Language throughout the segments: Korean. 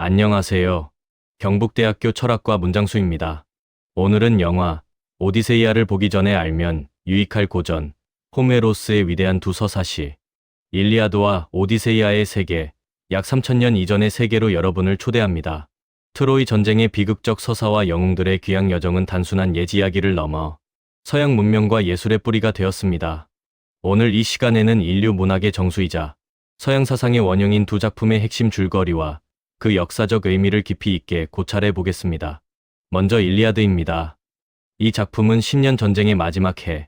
안녕하세요. 경북대학교 철학과 문장수입니다. 오늘은 영화 오디세이아를 보기 전에 알면 유익할 고전, 호메로스의 위대한 두 서사시, 일리아드와 오디세이아의 세계, 약 3000년 이전의 세계로 여러분을 초대합니다. 트로이 전쟁의 비극적 서사와 영웅들의 귀향 여정은 단순한 예지 이야기를 넘어 서양 문명과 예술의 뿌리가 되었습니다. 오늘 이 시간에는 인류 문학의 정수이자 서양 사상의 원형인 두 작품의 핵심 줄거리와 그 역사적 의미를 깊이 있게 고찰해 보겠습니다. 먼저 일리아드입니다. 이 작품은 10년 전쟁의 마지막 해,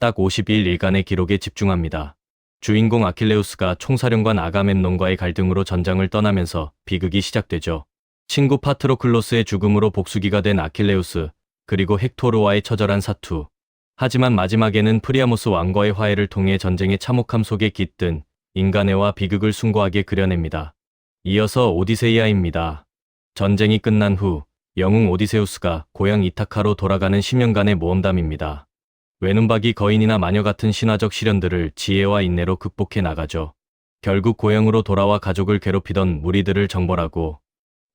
딱 50일간의 기록에 집중합니다. 주인공 아킬레우스가 총사령관 아가멤논과의 갈등으로 전장을 떠나면서 비극이 시작되죠. 친구 파트로클로스의 죽음으로 복수기가 된 아킬레우스, 그리고 헥토르와의 처절한 사투. 하지만 마지막에는 프리아모스 왕과의 화해를 통해 전쟁의 참혹함 속에 깃든 인간애와 비극을 숭고하게 그려냅니다. 이어서 오디세이아입니다. 전쟁이 끝난 후 영웅 오디세우스가 고향 이타카로 돌아가는 10년간의 모험담입니다. 외눈박이 거인이나 마녀 같은 신화적 시련들을 지혜와 인내로 극복해 나가죠. 결국 고향으로 돌아와 가족을 괴롭히던 무리들을 정벌하고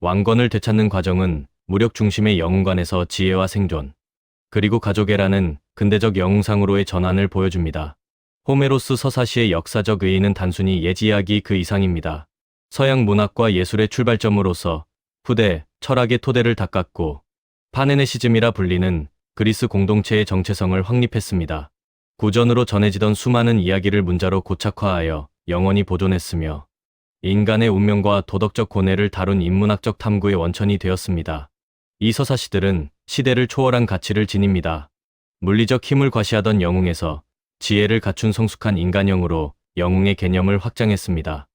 왕권을 되찾는 과정은 무력 중심의 영웅관에서 지혜와 생존, 그리고 가족애라는 근대적 영웅상으로의 전환을 보여줍니다. 호메로스 서사시의 역사적 의의는 단순히 예지 이야기 그 이상입니다. 서양 문학과 예술의 출발점으로서 후대 철학의 토대를 닦았고 파네네시즘이라 불리는 그리스 공동체의 정체성을 확립했습니다. 구전으로 전해지던 수많은 이야기를 문자로 고착화하여 영원히 보존했으며 인간의 운명과 도덕적 고뇌를 다룬 인문학적 탐구의 원천이 되었습니다. 이 서사시들은 시대를 초월한 가치를 지닙니다. 물리적 힘을 과시하던 영웅에서 지혜를 갖춘 성숙한 인간형으로 영웅의 개념을 확장했습니다.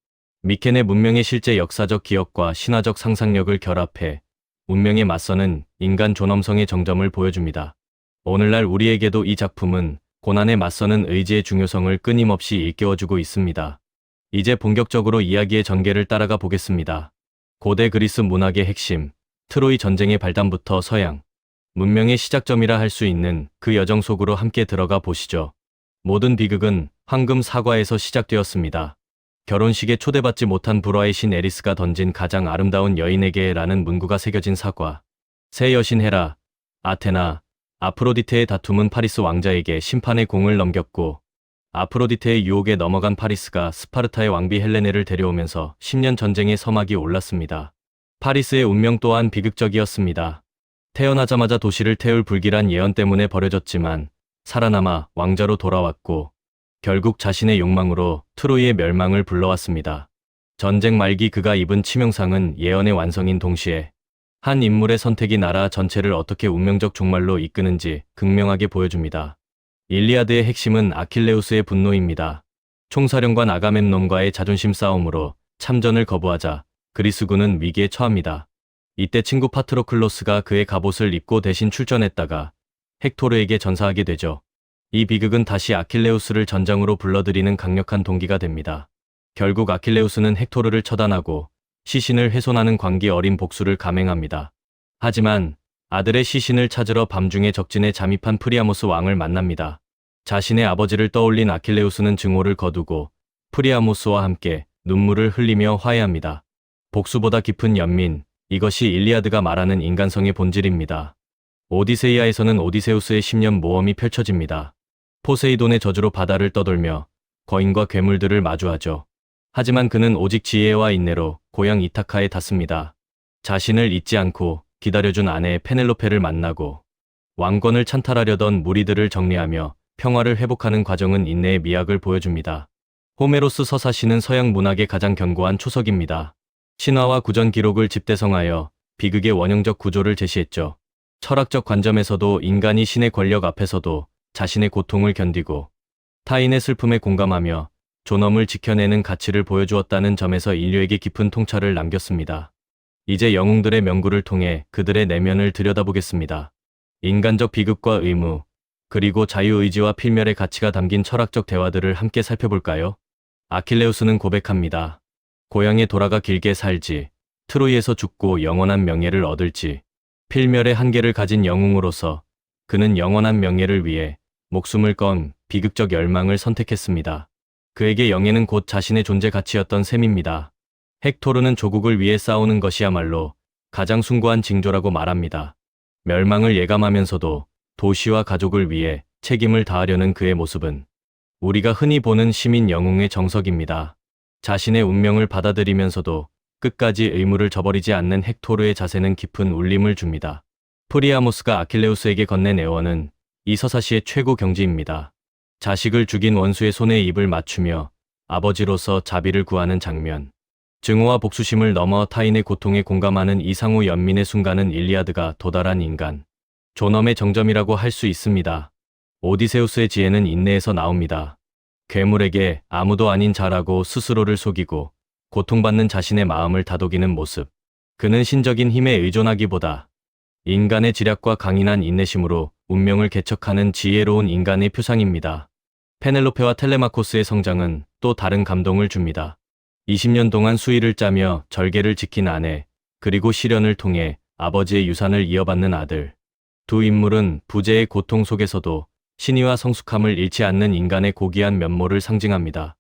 미켄의 문명의 실제 역사적 기억과 신화적 상상력을 결합해 운명에 맞서는 인간 존엄성의 정점을 보여줍니다. 오늘날 우리에게도 이 작품은 고난에 맞서는 의지의 중요성을 끊임없이 일깨워주고 있습니다. 이제 본격적으로 이야기의 전개를 따라가 보겠습니다. 고대 그리스 문학의 핵심, 트로이 전쟁의 발단부터 서양 문명의 시작점이라 할 수 있는 그 여정 속으로 함께 들어가 보시죠. 모든 비극은 황금 사과에서 시작되었습니다. 결혼식에 초대받지 못한 불화의 신 에리스가 던진 가장 아름다운 여인에게라는 문구가 새겨진 사과. 새 여신 헤라, 아테나, 아프로디테의 다툼은 파리스 왕자에게 심판의 공을 넘겼고 아프로디테의 유혹에 넘어간 파리스가 스파르타의 왕비 헬레네를 데려오면서 10년 전쟁의 서막이 올랐습니다. 파리스의 운명 또한 비극적이었습니다. 태어나자마자 도시를 태울 불길한 예언 때문에 버려졌지만 살아남아 왕자로 돌아왔고 결국 자신의 욕망으로 트로이의 멸망을 불러왔습니다. 전쟁 말기 그가 입은 치명상은 예언의 완성인 동시에 한 인물의 선택이 나라 전체를 어떻게 운명적 종말로 이끄는지 극명하게 보여줍니다. 일리아드의 핵심은 아킬레우스의 분노입니다. 총사령관 아가멤논과의 자존심 싸움으로 참전을 거부하자 그리스군은 위기에 처합니다. 이때 친구 파트로클로스가 그의 갑옷을 입고 대신 출전했다가 헥토르에게 전사하게 되죠. 이 비극은 다시 아킬레우스를 전장으로 불러들이는 강력한 동기가 됩니다. 결국 아킬레우스는 헥토르를 처단하고 시신을 훼손하는 광기 어린 복수를 감행합니다. 하지만 아들의 시신을 찾으러 밤중에 적진에 잠입한 프리아모스 왕을 만납니다. 자신의 아버지를 떠올린 아킬레우스는 증오를 거두고 프리아모스와 함께 눈물을 흘리며 화해합니다. 복수보다 깊은 연민, 이것이 일리아드가 말하는 인간성의 본질입니다. 오디세이아에서는 오디세우스의 10년 모험이 펼쳐집니다. 포세이돈의 저주로 바다를 떠돌며 거인과 괴물들을 마주하죠. 하지만 그는 오직 지혜와 인내로 고향 이타카에 닿습니다. 자신을 잊지 않고 기다려준 아내 페넬로페를 만나고 왕권을 찬탈하려던 무리들을 정리하며 평화를 회복하는 과정은 인내의 미학을 보여줍니다. 호메로스 서사시는 서양 문학의 가장 견고한 초석입니다. 신화와 구전 기록을 집대성하여 비극의 원형적 구조를 제시했죠. 철학적 관점에서도 인간이 신의 권력 앞에서도 자신의 고통을 견디고 타인의 슬픔에 공감하며 존엄을 지켜내는 가치를 보여주었다는 점에서 인류에게 깊은 통찰을 남겼습니다. 이제 영웅들의 명구를 통해 그들의 내면을 들여다보겠습니다. 인간적 비극과 의무, 그리고 자유의지와 필멸의 가치가 담긴 철학적 대화들을 함께 살펴볼까요? 아킬레우스는 고백합니다. 고향에 돌아가 길게 살지, 트로이에서 죽고 영원한 명예를 얻을지. 필멸의 한계를 가진 영웅으로서 그는 영원한 명예를 위해 목숨을 건 비극적 열망을 선택했습니다. 그에게 영예는 곧 자신의 존재 가치였던 셈입니다. 헥토르는 조국을 위해 싸우는 것이야말로 가장 숭고한 징조라고 말합니다. 멸망을 예감하면서도 도시와 가족을 위해 책임을 다하려는 그의 모습은 우리가 흔히 보는 시민 영웅의 정석입니다. 자신의 운명을 받아들이면서도 끝까지 의무를 저버리지 않는 헥토르의 자세는 깊은 울림을 줍니다. 프리아모스가 아킬레우스에게 건넨 애원은 이 서사시의 최고 경지입니다. 자식을 죽인 원수의 손에 입을 맞추며 아버지로서 자비를 구하는 장면. 증오와 복수심을 넘어 타인의 고통에 공감하는 이상우 연민의 순간은 일리아드가 도달한 인간 존엄의 정점이라고 할 수 있습니다. 오디세우스의 지혜는 인내에서 나옵니다. 괴물에게 아무도 아닌 자라고 스스로를 속이고 고통받는 자신의 마음을 다독이는 모습. 그는 신적인 힘에 의존하기보다 인간의 지략과 강인한 인내심으로 운명을 개척하는 지혜로운 인간의 표상입니다. 페넬로페와 텔레마코스의 성장은 또 다른 감동을 줍니다. 20년 동안 수의를 짜며 절개를 지킨 아내, 그리고 시련을 통해 아버지의 유산을 이어받는 아들. 두 인물은 부재의 고통 속에서도 신의와 성숙함을 잃지 않는 인간의 고귀한 면모를 상징합니다.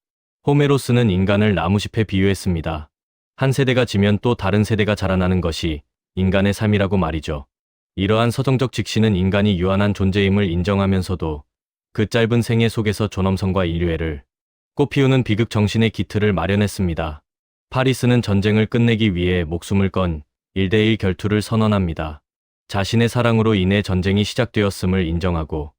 호메로스는 인간을 나무숲에 비유했습니다. 한 세대가 지면 또 다른 세대가 자라나는 것이 인간의 삶이라고 말이죠. 이러한 서정적 직시는 인간이 유한한 존재임을 인정하면서도 그 짧은 생애 속에서 존엄성과 인류애를 꽃피우는 비극 정신의 기틀을 마련했습니다. 파리스는 전쟁을 끝내기 위해 목숨을 건 1대1 결투를 선언합니다. 자신의 사랑으로 인해 전쟁이 시작되었음을 인정하고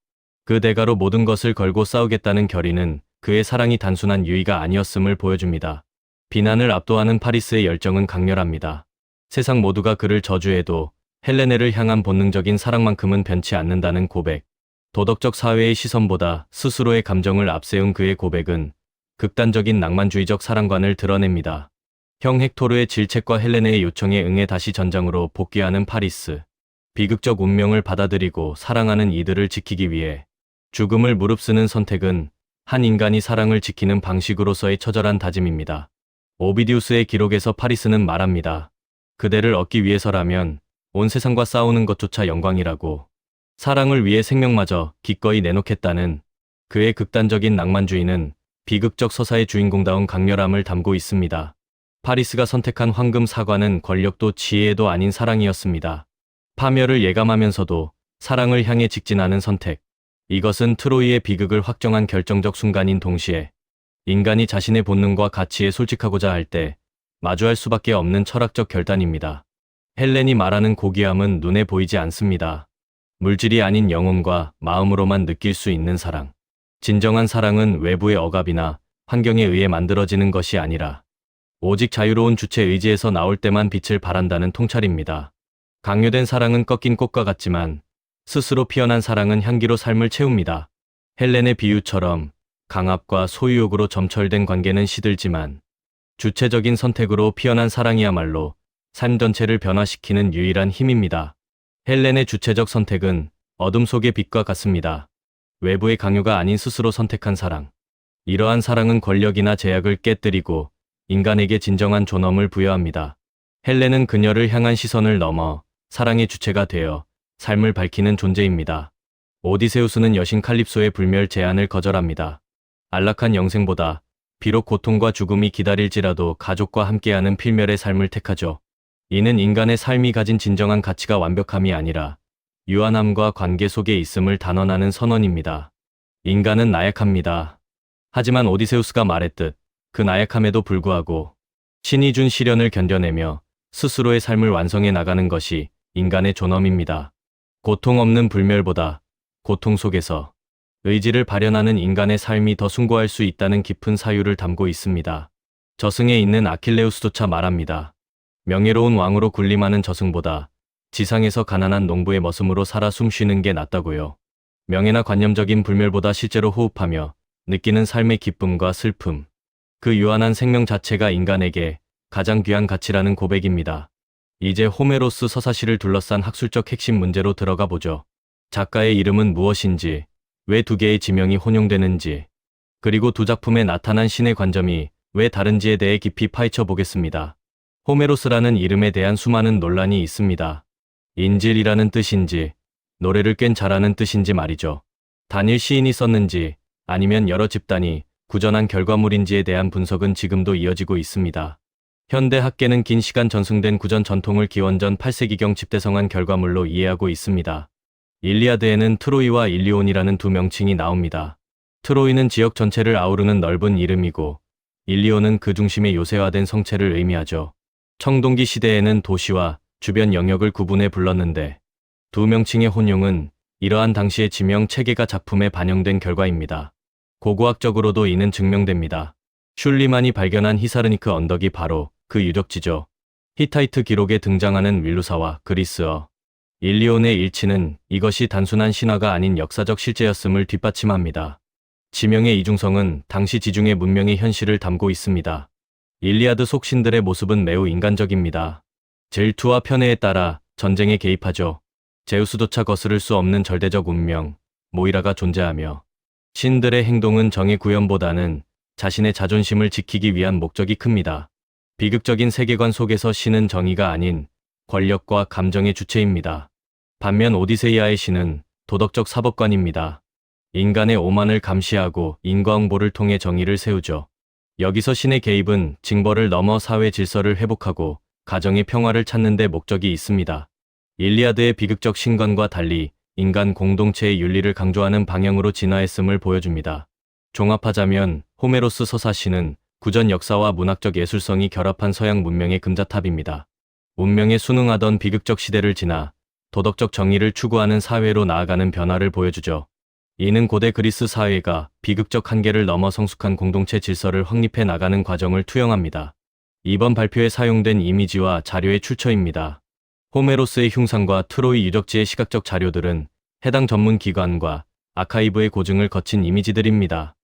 그 대가로 모든 것을 걸고 싸우겠다는 결의는 그의 사랑이 단순한 유의가 아니었음을 보여줍니다. 비난을 압도하는 파리스의 열정은 강렬합니다. 세상 모두가 그를 저주해도 헬레네를 향한 본능적인 사랑만큼은 변치 않는다는 고백. 도덕적 사회의 시선보다 스스로의 감정을 앞세운 그의 고백은 극단적인 낭만주의적 사랑관을 드러냅니다. 형 헥토르의 질책과 헬레네의 요청에 응해 다시 전장으로 복귀하는 파리스. 비극적 운명을 받아들이고 사랑하는 이들을 지키기 위해 죽음을 무릅쓰는 선택은 한 인간이 사랑을 지키는 방식으로서의 처절한 다짐입니다. 오비디우스의 기록에서 파리스는 말합니다. 그대를 얻기 위해서라면 온 세상과 싸우는 것조차 영광이라고. 사랑을 위해 생명마저 기꺼이 내놓겠다는 그의 극단적인 낭만주의는 비극적 서사의 주인공다운 강렬함을 담고 있습니다. 파리스가 선택한 황금 사과는 권력도 지혜도 아닌 사랑이었습니다. 파멸을 예감하면서도 사랑을 향해 직진하는 선택. 이것은 트로이의 비극을 확정한 결정적 순간인 동시에 인간이 자신의 본능과 가치에 솔직하고자 할 때 마주할 수밖에 없는 철학적 결단입니다. 헬렌이 말하는 고귀함은 눈에 보이지 않습니다. 물질이 아닌 영혼과 마음으로만 느낄 수 있는 사랑. 진정한 사랑은 외부의 억압이나 환경에 의해 만들어지는 것이 아니라 오직 자유로운 주체 의지에서 나올 때만 빛을 발한다는 통찰입니다. 강요된 사랑은 꺾인 꽃과 같지만 스스로 피어난 사랑은 향기로 삶을 채웁니다. 헬렌의 비유처럼 강압과 소유욕으로 점철된 관계는 시들지만 주체적인 선택으로 피어난 사랑이야말로 삶 전체를 변화시키는 유일한 힘입니다. 헬렌의 주체적 선택은 어둠 속의 빛과 같습니다. 외부의 강요가 아닌 스스로 선택한 사랑. 이러한 사랑은 권력이나 제약을 깨뜨리고 인간에게 진정한 존엄을 부여합니다. 헬렌은 그녀를 향한 시선을 넘어 사랑의 주체가 되어 삶을 밝히는 존재입니다. 오디세우스는 여신 칼립소의 불멸 제안을 거절합니다. 안락한 영생보다 비록 고통과 죽음이 기다릴지라도 가족과 함께하는 필멸의 삶을 택하죠. 이는 인간의 삶이 가진 진정한 가치가 완벽함이 아니라 유한함과 관계 속에 있음을 단언하는 선언입니다. 인간은 나약합니다. 하지만 오디세우스가 말했듯 그 나약함에도 불구하고 신이 준 시련을 견뎌내며 스스로의 삶을 완성해 나가는 것이 인간의 존엄입니다. 고통 없는 불멸보다 고통 속에서 의지를 발현하는 인간의 삶이 더 숭고할 수 있다는 깊은 사유를 담고 있습니다. 저승에 있는 아킬레우스조차 말합니다. 명예로운 왕으로 군림하는 저승보다 지상에서 가난한 농부의 머슴으로 살아 숨쉬는 게 낫다고요. 명예나 관념적인 불멸보다 실제로 호흡하며 느끼는 삶의 기쁨과 슬픔. 그 유한한 생명 자체가 인간에게 가장 귀한 가치라는 고백입니다. 이제 호메로스 서사시를 둘러싼 학술적 핵심 문제로 들어가 보죠. 작가의 이름은 무엇인지, 왜 두 개의 지명이 혼용되는지, 그리고 두 작품에 나타난 신의 관점이 왜 다른지에 대해 깊이 파헤쳐 보겠습니다. 호메로스라는 이름에 대한 수많은 논란이 있습니다. 인질이라는 뜻인지, 노래를 꽤 잘하는 뜻인지 말이죠. 단일 시인이 썼는지, 아니면 여러 집단이 구전한 결과물인지에 대한 분석은 지금도 이어지고 있습니다. 현대 학계는 긴 시간 전승된 구전 전통을 기원전 8세기경 집대성한 결과물로 이해하고 있습니다. 일리아드에는 트로이와 일리온이라는 두 명칭이 나옵니다. 트로이는 지역 전체를 아우르는 넓은 이름이고 일리온은 그 중심에 요새화된 성체를 의미하죠. 청동기 시대에는 도시와 주변 영역을 구분해 불렀는데 두 명칭의 혼용은 이러한 당시의 지명 체계가 작품에 반영된 결과입니다. 고고학적으로도 이는 증명됩니다. 슐리만이 발견한 히사르니크 언덕이 바로 그 유적지죠. 히타이트 기록에 등장하는 윌루사와 그리스어 일리온의 일치는 이것이 단순한 신화가 아닌 역사적 실제였음을 뒷받침합니다. 지명의 이중성은 당시 지중해 문명의 현실을 담고 있습니다. 일리아드 속 신들의 모습은 매우 인간적입니다. 질투와 편애에 따라 전쟁에 개입하죠. 제우스조차 거스를 수 없는 절대적 운명, 모이라가 존재하며 신들의 행동은 정의 구현보다는 자신의 자존심을 지키기 위한 목적이 큽니다. 비극적인 세계관 속에서 신은 정의가 아닌 권력과 감정의 주체입니다. 반면 오디세이아의 신은 도덕적 사법관입니다. 인간의 오만을 감시하고 인과응보를 통해 정의를 세우죠. 여기서 신의 개입은 징벌을 넘어 사회 질서를 회복하고 가정의 평화를 찾는 데 목적이 있습니다. 일리아드의 비극적 신관과 달리 인간 공동체의 윤리를 강조하는 방향으로 진화했음을 보여줍니다. 종합하자면 호메로스 서사시는 구전 역사와 문학적 예술성이 결합한 서양 문명의 금자탑입니다. 운명에 순응하던 비극적 시대를 지나 도덕적 정의를 추구하는 사회로 나아가는 변화를 보여주죠. 이는 고대 그리스 사회가 비극적 한계를 넘어 성숙한 공동체 질서를 확립해 나가는 과정을 투영합니다. 이번 발표에 사용된 이미지와 자료의 출처입니다. 호메로스의 흉상과 트로이 유적지의 시각적 자료들은 해당 전문 기관과 아카이브의 고증을 거친 이미지들입니다.